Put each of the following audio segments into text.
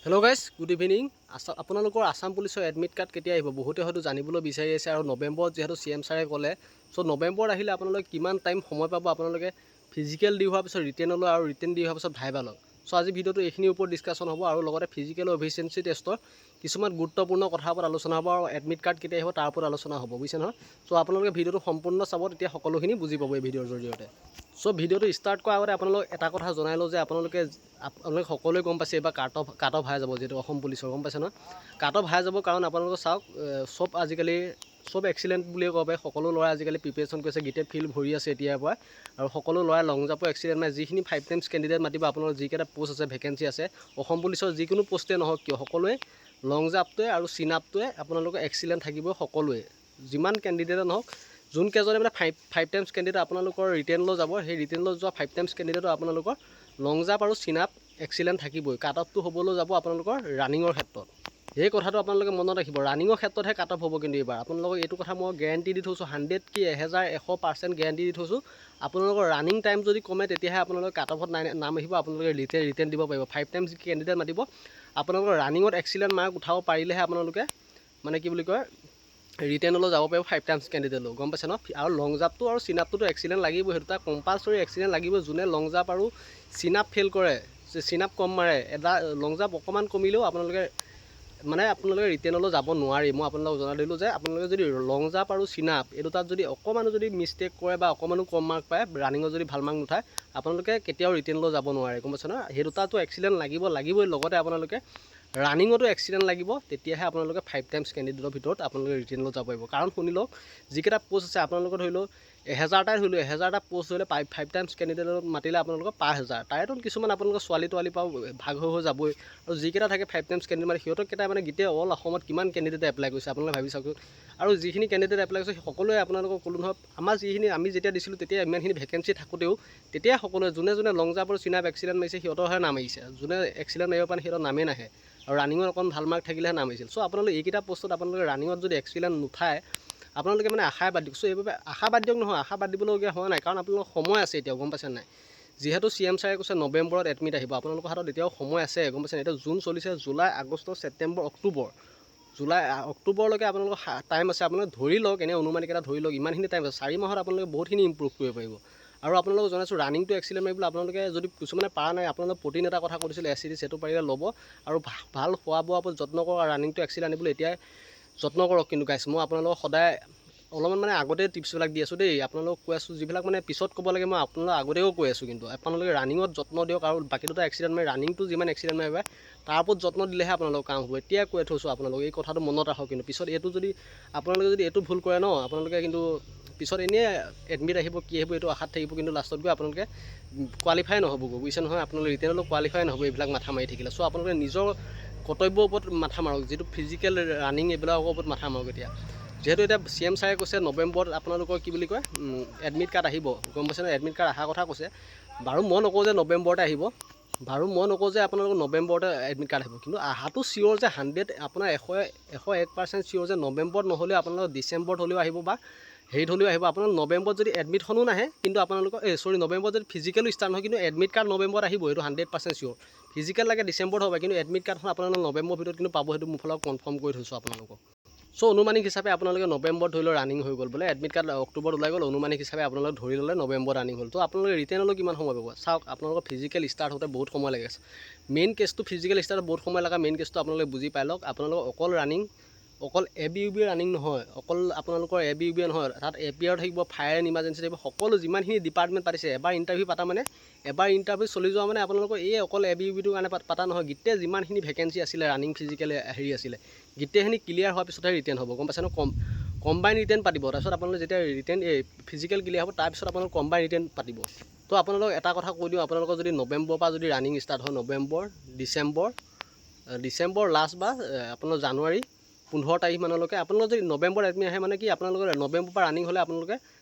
Hello' guys, good evening. আপোনালোকৰ আছাম পুলিচৰ admit card কেতিয়া আহিব? বহুতে হয়তো জানিবলৈ বিচাৰি আছে আৰু নৱেম্বৰত যিহেতু CM ছাৰে ক'লে, চ' নৱেম্বৰত আহিলে আপোনালোকে কিমান টাইম সময় পাব আপোনালোকে ফিজিকেল দি হোৱাৰ পিছত ৰিটেনলৈ আৰু ৰিটেন দি হোৱাৰ পিছত ভাইভালৈ। চ' আজি ভিডিঅ'টো এইখিনিৰ ওপৰত ডিছকাশ্যন হ'ব আৰু লগতে ফিজিকেল এফিচিয়েঞ্চি টেষ্টৰ কিছুমান গুৰুত্বপূৰ্ণ কথাৰ ওপৰত আলোচনা হ'ব আৰু এডমিট কাৰ্ড কেতিয়া আহিব তাৰ ওপৰত আলোচনা হ'ব, বুজিছে নহয়? চ' আপোনালোকে ভিডিঅ'টো সম্পূৰ্ণ চাব, তেতিয়া সকলোখিনি বুজি পাব এই ভিডিঅ'ৰ জৰিয়তে। চ' ভিডিঅ'টো ষ্টাৰ্ট কৰাৰ আগতে আপোনালোক এটা কথা জনাই লওঁ যে আপোনালোকে সকলোৱে গম পাইছে এইবাৰ কাট অফ হাই যাব, যিহেতু অসম পুলিচৰ গম পাইছে নহয়। কাট অফ হাই যাব কাৰণ আপোনালোকে চাওক, চব আজিকালি চব এক্সিলেণ্ট বুলিয়ে ক'ব পাৰি। সকলো ল'ৰাই আজিকালি প্ৰিপেৰেশ্যন কৰিছে, গোটেই ফিল্ড ভৰি আছে এতিয়াৰ পৰা। আৰু সকলো ল'ৰাই লং জাম্পৰ এক্সিলেণ্ট নাই। যিখিনি 5 টাইমছ কেণ্ডিডেট মাতিব, আপোনালোকৰ যিকেইটা পোষ্ট আছে, ভেকেঞ্চি আছে অসম পুলিচৰ যিকোনো পোষ্টেই নহওক কিয়, সকলোৱে লং জাম্পটোৱে আৰু চিন আপটোৱে আপোনালোকৰ এক্সিলেণ্ট থাকিব সকলোৱে, যিমান কেণ্ডিডেটে নহওক। যোনকেইজনে মানে ফাইভ টাইমছ কেণ্ডিডেট আপোনালোকৰ ৰিটেনলৈ যাব, সেই ৰিটেনলৈ যোৱা 5 টাইমছ কেণ্ডিডেটৰ আপোনালোকৰ লং জাম্প আৰু চিন আপ এক্সিলেণ্ট থাকিবই। কাট অফটো হ'বলৈ যাব আপোনালোকৰ ৰানিঙৰ ক্ষেত্ৰত। এই কথাটো আপোনালোকে মনত ৰাখিব, ৰানিঙৰ ক্ষেত্ৰতহে কাট অফ হ'ব। কিন্তু এইবাৰ আপোনালোকক এইটো কথা মই গেৰেণ্টি দি থৈছোঁ, 100 কি 1100% গেৰেণ্টি দি থৈছোঁ। আপোনালোকৰ ৰানিং টাইম যদি কমে, তেতিয়াহে আপোনালোকে কাট অফত নাম আহিব, আপোনালোকে ৰিটেন দিব পাৰিব। 5 টাইমছ কেণ্ডিডেট মাতিব, আপোনালোকৰ ৰানিঙত এক্সিলেণ্ট মাৰ্ক উঠাব পাৰিলেহে আপোনালোকে মানে কি বুলি কয়, ৰিটেনলৈ যাব পাৰিব 5 টাইমছ কেণ্ডিডেটলৈ, গম পাইছে ন। আৰু লং জাম্পটো আৰু চিন আপটোতো এক্সিলেণ্ট লাগিবই, সেইটো তাৰ কম্পালচৰি এক্সিলেণ্ট লাগিবই। যোনে লং জাম্প আৰু চিন আপ ফেইল কৰে, চিন আপ কম মাৰে, এটা লং জাম্প অকণমান কমিলেও আপোনালোকে ৰিটেনলৈ যাব নোৱাৰি। মই আপোনালোকক জনাই দিলোঁ যে আপোনালোকে যদি লং জাম্প আৰু চিন আপ এই দুটাত যদি অকণমানো যদি মিষ্টেক কৰে বা অকণমানো কম মাৰ্ক পায়, ৰানিঙত যদি ভাল মাৰ্ক নুঠায়, আপোনালোকে কেতিয়াও ৰিটেনলৈ যাব নোৱাৰে, গম পাইছে ন। সেই দুটাতো এক্সিলেণ্ট লাগিবই, লগতে আপোনালোকে ৰানিঙতো এক্সিলেণ্ট লাগিব, তেতিয়াহে আপোনালোকে 5 টাইমছ কেণ্ডিডেটৰ ভিতৰত আপোনালোকে ৰিটেনলৈ যাব পাৰিব। কাৰণ শুনি লওক, যিকেইটা পোষ্ট আছে আপোনালোকৰ ধৰি লওক 1000টাই ধৰি লওক, 1000টা পোষ্ট হ'লে 5 টাইমছ কেণ্ডিডেটত মাতিলে আপোনালোকৰ 5000। তাৰেতো কিছুমান আপোনালোকৰ ছোৱালী তোৱালী পৰাও ভাগ হৈ যাবই। আৰু যিকেইটা থাকে 5 টাইমছ কেণ্ডিডেট মানে সিহঁতকেইটা মানে গোটেই অল অসমত কিমান কেণ্ডিডেটে এপ্লাই কৰিছে আপোনালোকে ভাবি চাওকচোন। আৰু যিখিনি কেণ্ডিডেট এপ্লাই কৰিছে সকলোৱে আপোনালোকক ক'লোঁ নহয়, আমি যেতিয়া দিছিলোঁ তেতিয়া ইমানখিনি ভেকেঞ্চি থাকোঁতেও তেতিয়া সকলোৱে যোনে লং জাম্প আৰু চিন আপ এক্সিলেণ্ট মাৰিছে সিহঁতৰহে নাম আহিছে। যোনে এক্সিলেণ্ট মাৰিব পাৰে সিহঁতৰ নামেই নাহে, আৰু ৰানিঙত অকণ ভাল মাৰ্ক থাকিলেহে নাম আহিছিল। চ' আপোনালোকে এইকেইটা পোষ্টত আপোনালোকে ৰানিঙত যদি এক্সিলেণ্ট নুঠায়, আপোনালোকে মানে আশাই বাদ দিয়ক। চ' এইবাবে আশা বাদ দিয়ক নহয়, আশা বাদ দিবলগীয়া হোৱা নাই, কাৰণ আপোনালোকৰ সময় আছে এতিয়াও, গম পাইছে নাই। যিহেতু CM ছাৰে কৈছে নৱেম্বৰত এডমিট আহিব, আপোনালোকৰ হাতত এতিয়াও সময় আছে, গম পাইছে নাই। এতিয়া জুন চলিছে, জুলাই, আগষ্ট, ছেপ্টেম্বৰ, অক্টোবৰলৈকে আপোনালোকৰ টাইম আছে। আপোনালোকে ধৰি লওক, এনেই অনুমানিক এটা ধৰি লওক, ইমানখিনি টাইম আছে। 4 মাহত আপোনালোকে বহুতখিনি ইম্প্ৰুভ কৰিব পাৰিব। আৰু আপোনালোকক জনাইছোঁ, ৰানিংটো এক্সিলেণ্ট মাৰিবলৈ আপোনালোকে যদি কিছুমানে পাৰা নাই, আপোনালোকে প্ৰটিন এটা কথা কৈছিলে এচিডি, সেইটো পাৰিলে ল'ব। আৰু ভাল খোৱা বোৱাৰ ওপৰত যত্ন কৰক, আৰু ৰানিংটো এক্সিলেণ্ট আনিবলৈ এতিয়াই যত্ন কৰক। কিন্তু গাইছ, মই আপোনালোকক সদায় অলপমান মানে আগতে টিপছবিলাক দি আছোঁ দেই, আপোনালোকক কৈ আছোঁ। যিবিলাক মানে পিছত ক'ব লাগে মই আপোনালোকক আগতেও কৈ আছোঁ। কিন্তু আপোনালোকে ৰানিঙত যত্ন দিয়ক, আৰু বাকী দুটা এক্সিলেণ্ট মাৰি ৰানিংটো যিমান এক্সিলেণ্ট মাৰিবা তাৰ ওপৰত যত্ন দিলেহে আপোনালোকৰ কাম হ'ব। এতিয়াই কৈ থৈছোঁ আপোনালোকক, এই কথাটো মনত ৰাখক। কিন্তু পিছত এইটো যদি আপোনালোকে এইটো ভুল কৰে ন, আপোনালোকে কিন্তু পিছত এনেই এডমিট আহিব, কি আহিব এইটো আশাত থাকিব, কিন্তু লাষ্টত গৈ আপোনালোকে কোৱালিফাই নহ'বগৈ, বুজিছে নহয়। আপোনালোকে ৰিটেনলৈ কোৱালিফাই নহ'ব এইবিলাক মাথা মাৰি থাকিলে। চ' আপোনালোকে নিজৰ কৰ্তব্যৰ ওপৰত মাথা মাৰক, যিটো ফিজিকেল ৰানিং এইবিলাকৰ ওপৰত মাথা মাৰক এতিয়া। যিহেতু এতিয়া CM ছাৰে কৈছে নৱেম্বৰত আপোনালোকৰ কি বুলি কয়, এডমিট কাৰ্ড আহিব, গম পাইছে নহয়। এডমিট কাৰ্ড অহাৰ কথা কৈছে। বাৰু মই নকওঁ যে নৱেম্বৰতে আহিব, আপোনালোকৰ নৱেম্বৰতে এডমিট কাৰ্ড আহিব, কিন্তু অহাটো চিয়'ৰ যে 100 আপোনাৰ 101% চিয়'ৰ যে নৱেম্বৰত নহ'লেও আপোনালোকৰ ডিচেম্বৰত হ'লেও আহিব বা হেৰিত হ'লেও আহিব। আপোনালোকৰ নৱেম্বৰত যদি এডমিটখনো নাহে, কিন্তু আপোনালোকৰ নৱেম্বৰত যদি ফিজিকেলো ষ্টাৰ্ট নহয়, কিন্তু এডমিট কাৰ্ড নৱেম্বৰত আহিব, এইটো 100% চিয়'ৰ। ফিজিকেল লাগে ডিচেম্বৰত হ'ব, কিন্তু এডমিট কাৰ্ডখন আপোনালোকৰ নৱেম্বৰৰ ভিতৰত কিন্তু পাব, সেইটো মোৰ ফালৰ কনফাৰ্ম কৰি থৈছোঁ আপোনালোকক। চ' অনুমানিক হিচাপে আপোনালোকে নৱেম্বৰত ধৰি লওক ৰানিং হৈ গ'ল, বোলে এডমিট কাৰ্ড অক্টোবৰত ওলাই গ'ল, অনুমানিক হিচাপে আপোনালোকে ধৰি ল'লে নৱেম্বৰত ৰানিং হ'ল। তো আপোনালোকে ৰিটেনলৈ কিমান সময় পাব চাওক। আপোনালোকৰ ফিজিকেল ষ্টাৰ্ট হওঁতে বহুত সময় লাগে। মেইন কেছটো ফিজিকেল ষ্টাৰ্টত বহুত সময় লগা মেইন কেছটো আপোনালোকে বুজি পাই লওক। আপোনালোকৰ অকল ৰানিং, অকল ABUB ৰানিং নহয়, অকল আপোনালোকৰ ABUB নহয়, তাত APR থাকিব, ফায়াৰ এণ্ড ইমাৰ্জেঞ্চি থাকিব, সকলো যিমানখিনি ডিপাৰ্টমেণ্ট পাতিছে। এবাৰ ইণ্টাৰভিউ পাতা মানে, চলি যোৱা মানে আপোনালোকৰ এই অকল ABUBটোৰ কাৰণে পাতা নহয়, গোটেই যিমানখিনি ভেকেঞ্চি আছিলে, ৰানিং ফিজিকেল হেৰি আছিলে, গোটেইখিনি ক্লিয়াৰ হোৱাৰ পিছতহে ৰিটেন হ'ব, গম পাইছে ন। কম্বাইন ৰিটেন পাতিব। তাৰপিছত আপোনালোকে যেতিয়া ফিজিকেল ক্লিয়াৰ হ'ব, তাৰপিছত আপোনালোকে কম্বাইন ৰিটেন পাতিব। তো আপোনালোকক এটা কথা কৈ দিওঁ, আপোনালোকৰ যদি নৱেম্বৰৰ পৰা যদি ৰানিং ষ্টাৰ্ট হয়, নৱেম্বৰ, ডিচেম্বৰ লাষ্ট বা আপোনাৰ জানুৱাৰী 15 তাৰিখ মানলৈকে আপোনালোকৰ যদি নৱেম্বৰত এডমিট আহে, মানে কি আপোনালোকৰ নৱেম্বৰৰ পৰা ৰানিং হ'লে আপোনালোকে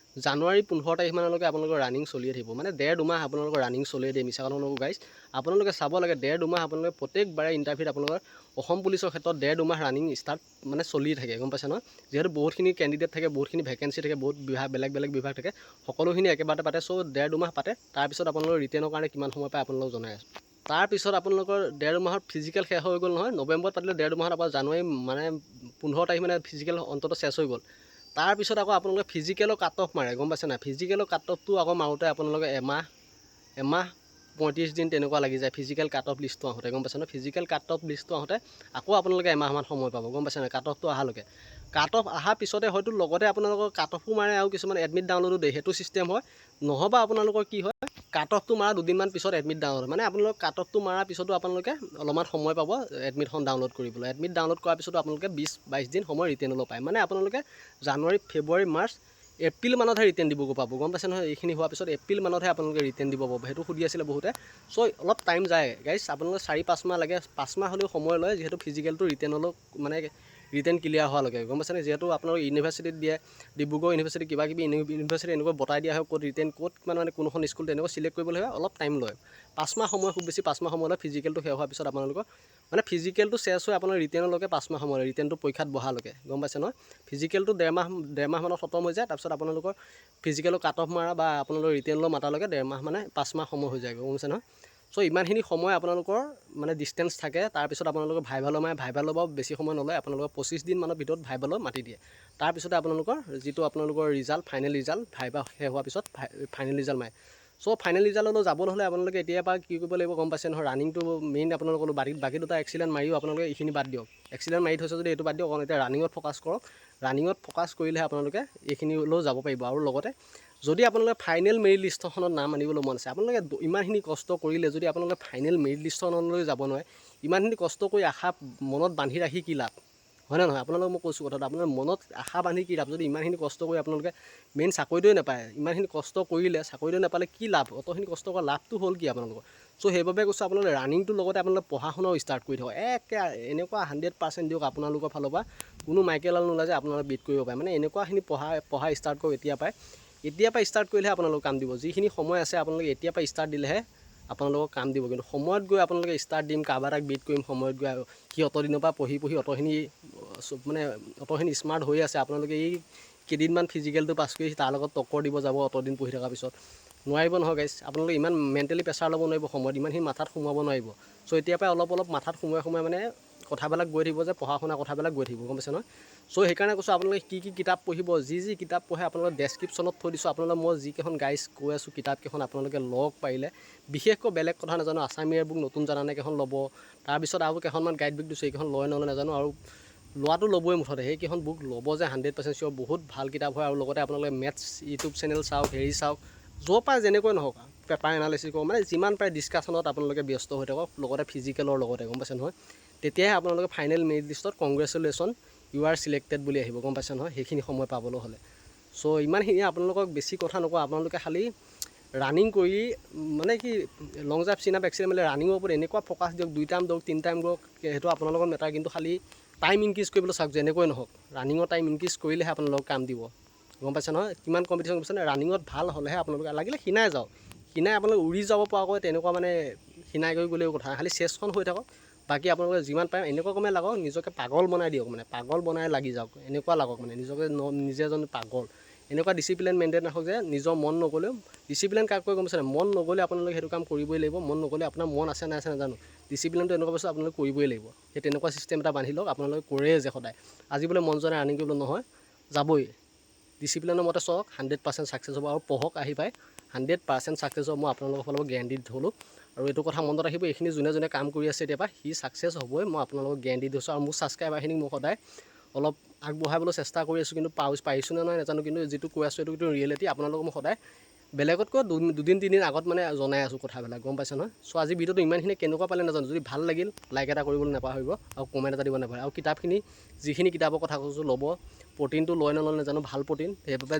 জানুৱাৰী 15 তাৰিখ মানলৈকে আপোনালোকৰ ৰানিং চলিয়ে থাকিব। মানে 1.5-2 মাহ আপোনালোকৰ ৰানিং চলিয়ে দিয়ে, মিছা কথা নকওঁ গাইজ। আপোনালোকে চাব লাগে 1.5-2 মাহ আপোনালোকে প্ৰত্যেকবাৰে ইণ্টাৰভিউত আপোনালোকৰ অসম পুলিচৰ ক্ষেত্ৰত 1.5-2 মাহ ৰানিং ষ্টাৰ্ট মানে চলি থাকে, গম পাইছে নহয়। যিহেতু বহুতখিনি কেণ্ডিডেট থাকে, বহুতখিনি ভেকেঞ্চি থাকে, বহুত বেলেগ বিভাগ থাকে, সকলোখিনি একেবাৰতে পাতে। চ' 1.5-2 মাহ পাতে, তাৰপিছত আপোনালোকৰ ৰিটেনৰ কাৰণে কিমান সময় পায় আপোনালোকক জনাই আছোঁ। তাৰপিছত আপোনালোকৰ 1.5 মাহৰ ফিজিকেল শেষ হৈ গ'ল নহয়, নৱেম্বৰত পাতিলে 1.5 মাহত আপোনাৰ জানুৱাৰী মানে 15 তাৰিখ মানে ফিজিকেল অন্তত শেষ হৈ গ'ল। তাৰপিছত আকৌ আপোনালোকে ফিজিকেলৰ কাট অফ মাৰে, গম পাইছে নাই? ফিজিকেলৰ কাট অফটো আকৌ মাৰোঁতে আপোনালোকে এমাহ 35 দিন তেনেকুৱা লাগি যায় ফিজিকেল কাট অফ লিষ্টটো আহোঁতে, গম পাইছে নহয়? ফিজিকেল কাট অফ লিষ্টটো আহোঁতে আকৌ আপোনালোকে এমাহমান সময় পাব, গম পাইছে নাই? কাট অফটো অহালৈকে। কাট অফ অহাৰ পিছতে হয়তো লগতে আপোনালোকৰ কাট অফো মাৰে আৰু কিছুমান এডমিট ডাউনলোডো দিয়ে, সেইটো ছিষ্টেম হয়। নহ'বা আপোনালোকৰ কি হয়, কাট অফটো মাৰা দুদিনমান পিছত এডমিট ডাউনলোড, মানে আপোনালোক কাট অফটো মাৰাৰ পিছতো আপোনালোকে অলপমান সময় পাব এডমিটখন ডাউনলোড কৰিবলৈ। এডমিট ডাউনলোড কৰাৰ পিছতো আপোনালোকে 20-22 দিন সময় ৰিটেৰ্ণলৈ পায়। মানে আপোনালোকে জানুৱাৰী, ফেব্ৰুৱাৰী, মাৰ্চ, এপ্ৰিল মানতহে ৰিটাৰ্ণ দিবগৈ পাব, গম পাইছে নহয়? এইখিনি হোৱাৰ পিছত এপ্ৰিল মানতহে আপোনালোকে ৰিটাৰ্ণ দিব পাব, সেইটো সুধি আছিলে বহুতে। চ' অলপ টাইম যায় গাইজ, আপোনালোকে 4-5 মাহ লাগে, 5 মাহ হ'লেও সময় লয়, যিহেতু ফিজিকেলটো ৰিটাৰ্ণলৈ মানে ৰিটাৰ্ণ ক্লিয়াৰ হোৱালৈকে, গম পাইছেনে? যিহেতু আপোনালোক ইউনিভাৰ্চিটিত দিয়ে, ডিব্ৰুগড় ইউনিভাৰ্চিটি কিবা কিবি ইউনিভাৰ্চিটি এনেকুৱা বটাই দিয়া হয়, ক'ত ৰিটাৰ্ণ ক'ত মানে কোনোখন স্কুল তেনেকুৱা চিলেক্ট কৰিবলৈ হয়, অলপ টাইম লয়। 5 মাহ সময়, খুব বেছি 5 মাহ সময় লয় ফিজিকেলটো শেষ হোৱাৰ পিছত আপোনালোকৰ, মানে ফিজিকেলটো চেছ হৈ আপোনাৰ ৰিটাৰ্ণলৈকে 5 মাহ সময় লয়, ৰিটাৰ্ণটো পৰীক্ষাত বহালৈকে, গম পাইছে নহয়? ফিজিকেলটো 1.5 মাহমানত খতম হৈ যায়, তাৰপিছত আপোনালোকৰ ফিজিকেলৰ কাট অফ মাৰা বা আপোনালোকৰ ৰিটাৰ্ণলৈ মাতালৈকে 1.5 মাহ মানে 5 মাহ সময় হৈ যায়, গম পাইছে নহয়? চ' ইমানখিনি সময় আপোনালোকৰ মানে ডিষ্টেঞ্চ থাকে। তাৰপিছত আপোনালোকৰ ভাইভালৈ মাৰে, ভাইভালৈ বাৰু বেছি সময় নলয়, আপোনালোকৰ 25 দিনমানৰ ভিতৰত ভাইভালৈ মাতি দিয়ে। তাৰপিছতে আপোনালোকৰ যিটো আপোনালোকৰ ৰিজাল্ট, ফাইনেল ৰিজাল্ট, ভাইভা শেষ হোৱাৰ পিছত ফাইনেল ৰিজাল্ট মাৰে। চ' ফাইনেল ৰিজাল্টলৈ যাবলৈ হ'লে আপোনালোকে এতিয়াৰ পৰা কি কৰিব লাগিব, গম পাইছে নহয়? ৰানিংটো মেইন আপোনালোকৰ বাকী দুটা এক্সিলেণ্ট মাৰিও আপোনালোকে এইখিনি বাদ দিয়ক। এক্সিলেণ্ট মাৰি থৈছে যদি এইটো বাদ দিয়ক, কাৰণ এতিয়া ৰানিঙত ফ'কাছ কৰক। ৰানিঙত ফ'কাছ কৰিলেহে আপোনালোকে এইখিনিলৈও যাব পাৰিব। আৰু লগতে যদি আপোনালোকে ফাইনেল মেৰিট লিষ্টখনত নাম আনিবলৈ মন আছে, আপোনালোকে ইমানখিনি কষ্ট কৰিলে যদি আপোনালোকে ফাইনেল মেৰিট লিষ্টখনলৈ যাব নোৱাৰে, ইমানখিনি কষ্ট কৰি আশা মনত বান্ধি ৰাখি কি লাভ, হয়নে নহয়? আপোনালোকক মই কৈছোঁ কথাটো, আপোনাৰ মনত আশা বান্ধি কি লাভ, যদি ইমানখিনি কষ্ট কৰি আপোনালোকে মেইন চাকৰিটোৱে নাপায়, ইমানখিনি কষ্ট কৰিলে চাকৰিটো নাপালে কি লাভ, অতখিনি কষ্ট কৰা লাভটো হ'ল কি আপোনালোকৰ? চ' সেইবাবে কৈছোঁ আপোনালোকে ৰানিংটোৰ লগতে আপোনালোকে পঢ়া শুনাও ষ্টাৰ্ট কৰি থওক। এনেকুৱা 100% দিয়ক আপোনালোকৰ ফালৰ পৰা, কোনো মাইকেলাল নোলায় যে আপোনালোকে বিট কৰিব পাৰে। মানে এনেকুৱাখিনি পঢ়া ষ্টাৰ্ট কৰক এতিয়াৰ পৰা ষ্টাৰ্ট কৰিলেহে আপোনালোকক কাম দিব। যিখিনি সময় আছে আপোনালোকে এতিয়াৰ পৰা ষ্টাৰ্ট দিলেহে আপোনালোকক কাম দিব। কিন্তু সময়ত গৈ আপোনালোকে ষ্টাৰ্ট দিম, কাৰোবাৰ তাক বিট কৰিম, সময়ত গৈ সি অতদিনৰ পৰা পঢ়ি অতখিনি স্মাৰ্ট হৈ আছে, আপোনালোকে এই কেইদিনমান ফিজিকেলটো পাছ কৰি তাৰ লগত টক্কৰ দিব যাব অতদিন পঢ়ি থকাৰ পিছত, নোৱাৰিব নহয় গাইজ। আপোনালোকে ইমান মেণ্টেলি প্ৰেছাৰ ল'ব নোৱাৰিব, সময়ত ইমানখিনি মাথাত সোমাব নোৱাৰিব। চ' এতিয়াৰ পৰাই অলপ মাথাত সোমাই মানে কথাবিলাক গৈ থাকিব, যে পঢ়া শুনা কথাবিলাক গৈ থাকিব, গম পাইছে নহয়? চ' সেইকাৰণে কৈছোঁ আপোনালোকে কি কিতাপ পঢ়িব, যি কিতাপ পঢ়ে আপোনালোকে ডেছক্ৰিপশ্যনত থৈ দিছোঁ। আপোনালোকে মই যিকেইখন গাইজ কৈ আছোঁ কিতাপকেইখন আপোনালোকে লওক পাৰিলে, বিশেষকৈ বেলেগ কথা নাজানো, আছাম ইয়াৰ বুক নতুন জানানে কেইখন ল'ব, তাৰপিছত আৰু কেইখনমান গাইড বুক দিছোঁ, এইকেইখন লয় নলয় নাজানো, আৰু লোৱাটো ল'বই মুঠতে, সেইকেইখন বুক ল'ব যে 100% চিয়ৰ, বহুত ভাল কিতাপ হয়। আৰু লগতে আপোনালোকে মেথছ ইউটিউব চেনেল চাওক, চাওক, য'ৰ পৰা যেনেকৈ নহওক পেপাৰ এনালাইচিছ কৰক, মানে যিমান পাৰে ডিছকাশ্যনত আপোনালোকে ব্যস্ত হৈ থাকক, লগতে ফিজিকেলৰ লগতে, গম পাইছে নহয়? তেতিয়াহে আপোনালোকে ফাইনেল মেৰিট লিষ্টত কংগ্ৰেচুলেশ্যন ইউ আৰ চিলেক্টেড বুলি আহিব, গম পাইছে নহয়? সেইখিনি সময় পাবলৈ হ'লে। চ' ইমানখিনিয়ে, আপোনালোকক বেছি কথা নকওঁ, আপোনালোকে খালী ৰানিং কৰি মানে কি লং জাম্প, চিন আপ, এক্সিলেণ্ট মানে ৰানিঙৰ ওপৰত এনেকুৱা ফ'কাছ দিয়ক, 2 টাইম দৌৰক 3 টাইম দৌৰক, সেইটো আপোনালোকৰ মেটাৰ। কিন্তু খালী টাইম ইনক্ৰিজ কৰিবলৈ চাওক, যেনেকৈ নহওক ৰানিঙৰ টাইম ইনক্ৰিজ কৰিলেহে আপোনালোকক কাম দিব, গম পাইছে নহয়? কিমান কম্পিটিশ্যন কৰিছে নে, ৰানিঙত ভাল হ'লেহে আপোনালোকে লাগিলে খিনাই যাওক, খিনাই আপোনালোকে উৰি যাব পৰাকৈ তেনেকুৱা মানে খিনাই কৰি গ'লেও কথা, খালী চেষ্টাখন হৈ থাকক। বাকী আপোনালোকে যিমান পাৰে এনেকুৱা কমে লাগক, নিজকে পাগল বনাই দিয়ক, মানে পাগল বনাই লাগি যাওক, এনেকুৱা লাগক মানে নিজকে নিজে এজন পাগল। এনেকুৱা ডিচিপ্লিন মেইনটেইন ৰাখক যে নিজৰ মন নগ'লেও, ডিচিপ্লিন কাক কৈ গম পাইছে নাই? মন নগ'লে আপোনালোকে সেইটো কাম কৰিবই লাগিব, মন নগ'লে আপোনাৰ মন আছে নাই নাজানো, ডিচিপ্লিনটো এনেকুৱা বস্তু আপোনালোকে কৰিবই লাগিব। সেই তেনেকুৱা চিষ্টেম এটা বান্ধি লওক, আপোনালোকে কৰে যে সদায়, আজি বোলে মন যোৱা নাই ৰানিং কৰিবলৈ, নহয় যাবই, ডিচিপ্লিনৰ মতে চওক, 100% ছাকচেছ হ'ব। আৰু পঢ়ক আহি পায়, 100% ছাকচেছ হ'ব, মই আপোনালোকৰ ফালৰ পৰা গেৰাণ্টি থ'লোঁ। আৰু এইটো কথা মনত ৰাখিব, এইখিনি যোনে কাম কৰি আছে এতিয়াৰ পৰা, সি ছাকচেছ হ'বই, মই আপোনালোকক গেৰাণ্টি দিছোঁ। আৰু মোৰ ছাবস্ক্ৰাইবাৰখিনিক মই সদায় অলপ আগবঢ়াবলৈ চেষ্টা কৰি আছোঁ, কিন্তু পাৰিছোঁ নে নাই নাজানো, কিন্তু যিটো কৈ আছোঁ এইটো ৰিয়েলিটি। আপোনালোকক মই সদায় বেলেগতকৈ 2-3 দিন আগত মানে জনাই আছোঁ কথাবিলাক, গম পাইছে নহয়? চ' আজি ভিডিঅ'টো ইমানখিনি কেনেকুৱা পালে নাজানো, যদি ভাল লাগিল লাইক এটা কৰিবলৈ নাপাহৰিব, আৰু কমেণ্ট এটা দিব নাপাহৰিব। আৰু কিতাপখিনি যিখিনি কিতাপৰ কথা কৈছোঁ ল'ব, প্ৰ'টিনটো লয় নলয় নাজানো, ভাল প্ৰ'টিন, সেইবাবে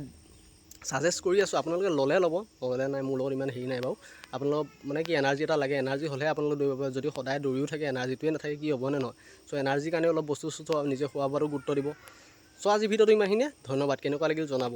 ছাজেষ্ট কৰি আছোঁ। আপোনালোকে ল'লে ল'ব, নহ'লে নাই, মোৰ লগত ইমান হেৰি নাই বাৰু। আপোনালোকক মানে কি এনাৰ্জি এটা লাগে, এনাৰ্জি হ'লেহে আপোনালোকে দৌৰিব পাৰে। যদি সদায় দৌৰিও থাকে, এনাৰ্জিটোৱে নাথাকে, কি হ'বনে নহয়? চ' এনাৰ্জিৰ কাৰণে অলপ বস্তু নিজে খোৱা বোৱাটো গুৰুত্ব দিব। চ' আজি ভিডিঅ'টো ইমানখিনিয়ে, ধন্যবাদ। কেনেকুৱা লাগিল জনাব।